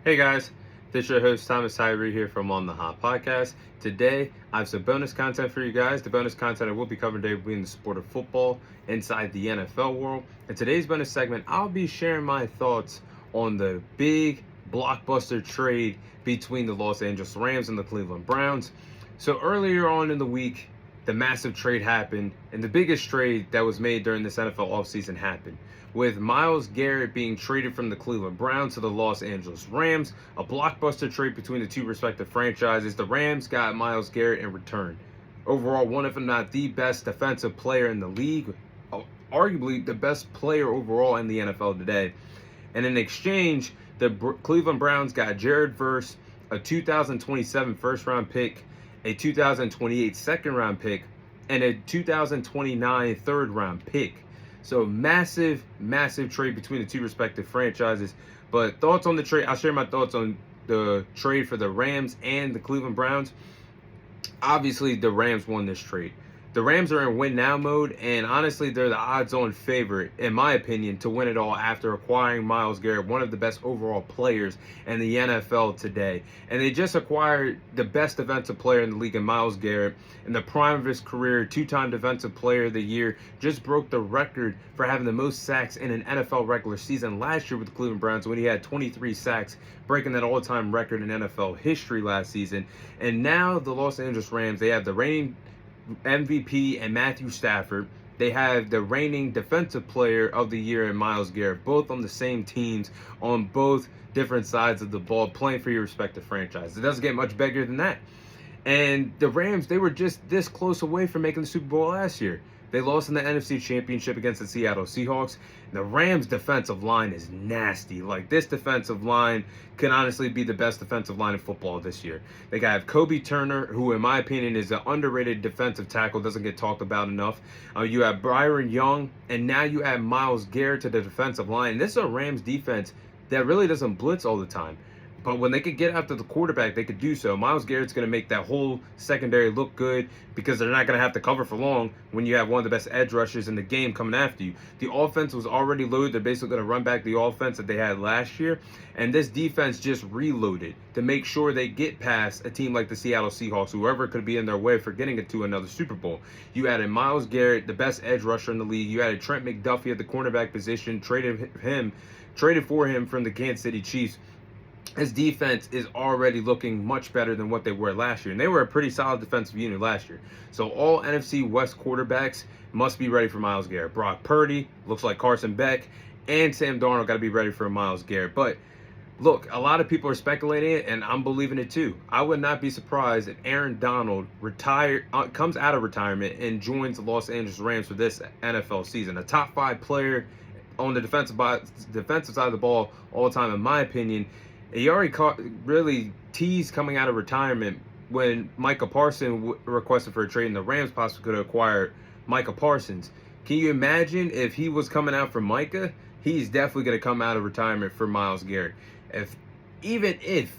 Hey guys, this is your host Thomas Tyree here from On the Hot Podcast. Today I have some bonus content for you guys. The bonus content I will be covering today will be in the sport of football inside the NFL world. In today's bonus segment, I'll be sharing my thoughts on the big blockbuster trade between the Los Angeles Rams and the Cleveland Browns. So earlier on in the week, the massive trade happened, and the biggest trade that was made during this NFL offseason happened, with Myles Garrett being traded from the Cleveland Browns to the Los Angeles Rams, a blockbuster trade between the two respective franchises. The Rams got Myles Garrett in return. Overall, one of, if not the best defensive player in the league, arguably the best player overall in the NFL today. And in exchange, the Cleveland Browns got Jared Verse, a 2027 first-round pick, a 2028 second-round pick, and a 2029 third-round pick. So massive trade between the two respective franchises. But thoughts on the trade? I'll share my thoughts on the trade for the Rams and the Cleveland Browns. Obviously, the Rams won this trade. The Rams are in win now mode, and honestly, they're the odds-on favorite, in my opinion, to win it all after acquiring Myles Garrett, one of the best overall players in the NFL today. And they just acquired the best defensive player in the league in Myles Garrett. In the prime of his career, two-time defensive player of the year, just broke the record for having the most sacks in an NFL regular season last year with the Cleveland Browns when he had 23 sacks, breaking that all-time record in NFL history last season. And now the Los Angeles Rams, they have the reigning MVP and Matthew Stafford. They have the reigning defensive player of the year in Myles Garrett, both on the same teams, on both different sides of the ball, playing for your respective franchise. It doesn't get much bigger than that. And the Rams, they were just this close away from making the Super Bowl last year. They lost in the NFC Championship against the Seattle Seahawks. The Rams' defensive line is nasty. Like, this defensive line can honestly be the best defensive line in football this year. They got Kobe Turner, who in my opinion is an underrated defensive tackle, doesn't get talked about enough. You have Byron Young, and now you add Myles Garrett to the defensive line. This is a Rams defense that really doesn't blitz all the time. But when they could get after the quarterback, they could do so. Myles Garrett's going to make that whole secondary look good because they're not going to have to cover for long when you have one of the best edge rushers in the game coming after you. The offense was already loaded. They're basically going to run back the offense that they had last year. And this defense just reloaded to make sure they get past a team like the Seattle Seahawks, whoever could be in their way for getting it to another Super Bowl. You added Myles Garrett, the best edge rusher in the league. You added Trent McDuffie at the cornerback position, traded for him from the Kansas City Chiefs. His defense is already looking much better than what they were last year. And they were a pretty solid defensive unit last year. So all NFC West quarterbacks must be ready for Myles Garrett. Brock Purdy, looks like Carson Beck, and Sam Darnold got to be ready for Myles Garrett. But look, a lot of people are speculating it, and I'm believing it too. I would not be surprised if Aaron Donald comes out of retirement and joins the Los Angeles Rams for this NFL season. A top 5 player on the defensive side of the ball all the time, in my opinion. He already really teased coming out of retirement when Micah Parsons requested for a trade, and the Rams possibly could have acquired Micah Parsons. Can you imagine if he was coming out for Micah? He's definitely going to come out of retirement for Myles Garrett. Even if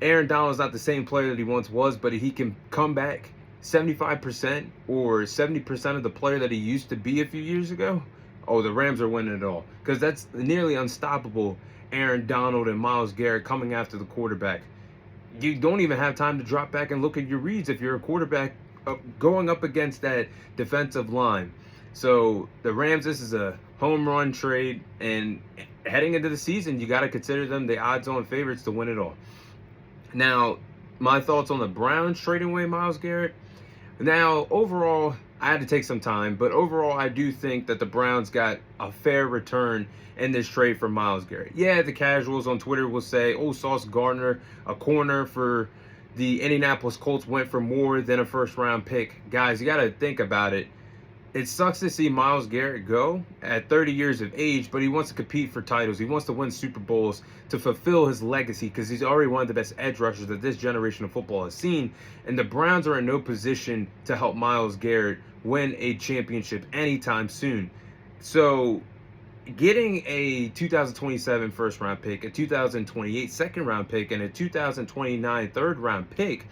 Aaron Donald's not the same player that he once was, but he can come back 75% or 70% of the player that he used to be a few years ago, oh, the Rams are winning it all. Because that's nearly unstoppable. Aaron Donald and Myles Garrett coming after the quarterback. You don't even have time to drop back and look at your reads if you're a quarterback going up against that defensive line. So the Rams, this is a home run trade, and heading into the season, you got to consider them the odds-on favorites to win it all. Now, my thoughts on the Browns trading away Myles Garrett. Now, overall, I had to take some time, but overall, I do think that the Browns got a fair return in this trade for Myles Garrett. Yeah, the casuals on Twitter will say, oh, Sauce Gardner, a corner for the Indianapolis Colts, went for more than a first-round pick. Guys, you got to think about it. It sucks to see Myles Garrett go at 30 years of age, but he wants to compete for titles. He wants to win Super Bowls to fulfill his legacy because he's already one of the best edge rushers that this generation of football has seen. And the Browns are in no position to help Myles Garrett win a championship anytime soon. So getting a 2027 first-round pick, a 2028 second-round pick, and a 2029 third-round pick,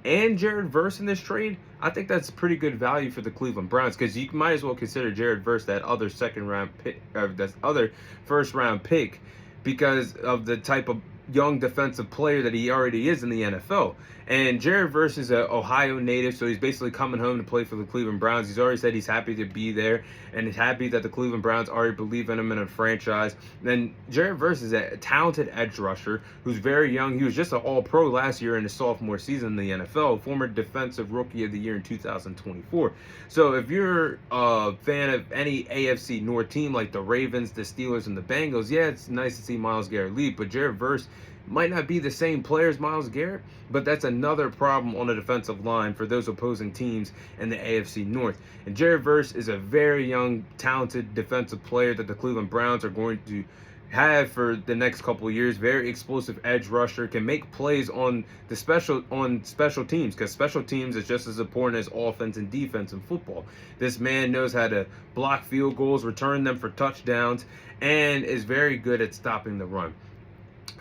and Jared Verse in this trade, I think that's pretty good value for the Cleveland Browns, because you might as well consider Jared Verse that other second-round pick, or that other first-round pick, because of the type of young defensive player that he already is in the NFL. And Jared Verse is an Ohio native, so he's basically coming home to play for the Cleveland Browns. He's already said he's happy to be there, and he's happy that the Cleveland Browns already believe in him in a franchise. Then Jared Verse is a talented edge rusher who's very young. He was just an All-Pro last year in his sophomore season in the NFL, former Defensive Rookie of the Year in 2024. So if you're a fan of any AFC North team like the Ravens, the Steelers, and the Bengals, yeah, it's nice to see Myles Garrett leave, but Jared Verse might not be the same player as Myles Garrett, but that's another problem on the defensive line for those opposing teams in the AFC North. And Jared Verse is a very young, talented defensive player that the Cleveland Browns are going to have for the next couple of years. Very explosive edge rusher, can make plays on special teams, because special teams is just as important as offense and defense in football. This man knows how to block field goals, return them for touchdowns, and is very good at stopping the run.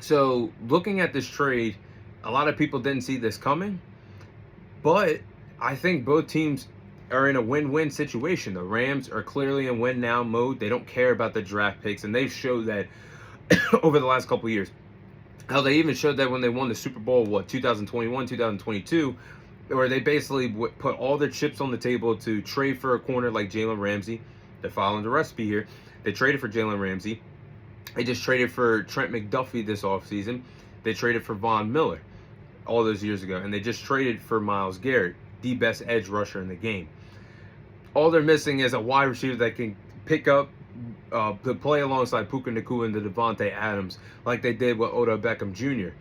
So looking at this trade, a lot of people didn't see this coming, but I think both teams are in a win-win situation. The Rams are clearly in win-now mode. They don't care about the draft picks, and they've showed that over the last couple of years. Hell, they even showed that when they won the Super Bowl, 2021, 2022, where they basically put all their chips on the table to trade for a corner like Jalen Ramsey. They're following the recipe here. They traded for Jalen Ramsey. They just traded for Trent McDuffie this offseason. They traded for Von Miller all those years ago. And they just traded for Myles Garrett, the best edge rusher in the game. All they're missing is a wide receiver that can pick up, to play alongside Puka Nacua and the Devontae Adams like they did with Odell Beckham Jr.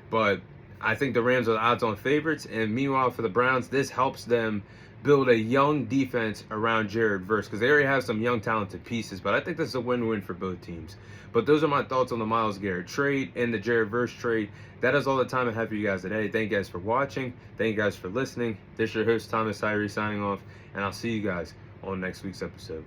But I think the Rams are the odds-on favorites. And meanwhile, for the Browns, this helps them build a young defense around Jared Verse, because they already have some young, talented pieces. But I think this is a win-win for both teams. But those are my thoughts on the Myles Garrett trade and the Jared Verse trade. That is all the time I have for you guys today. Thank you guys for watching. Thank you guys for listening. This is your host, Thomas Tyree, signing off. And I'll see you guys on next week's episode.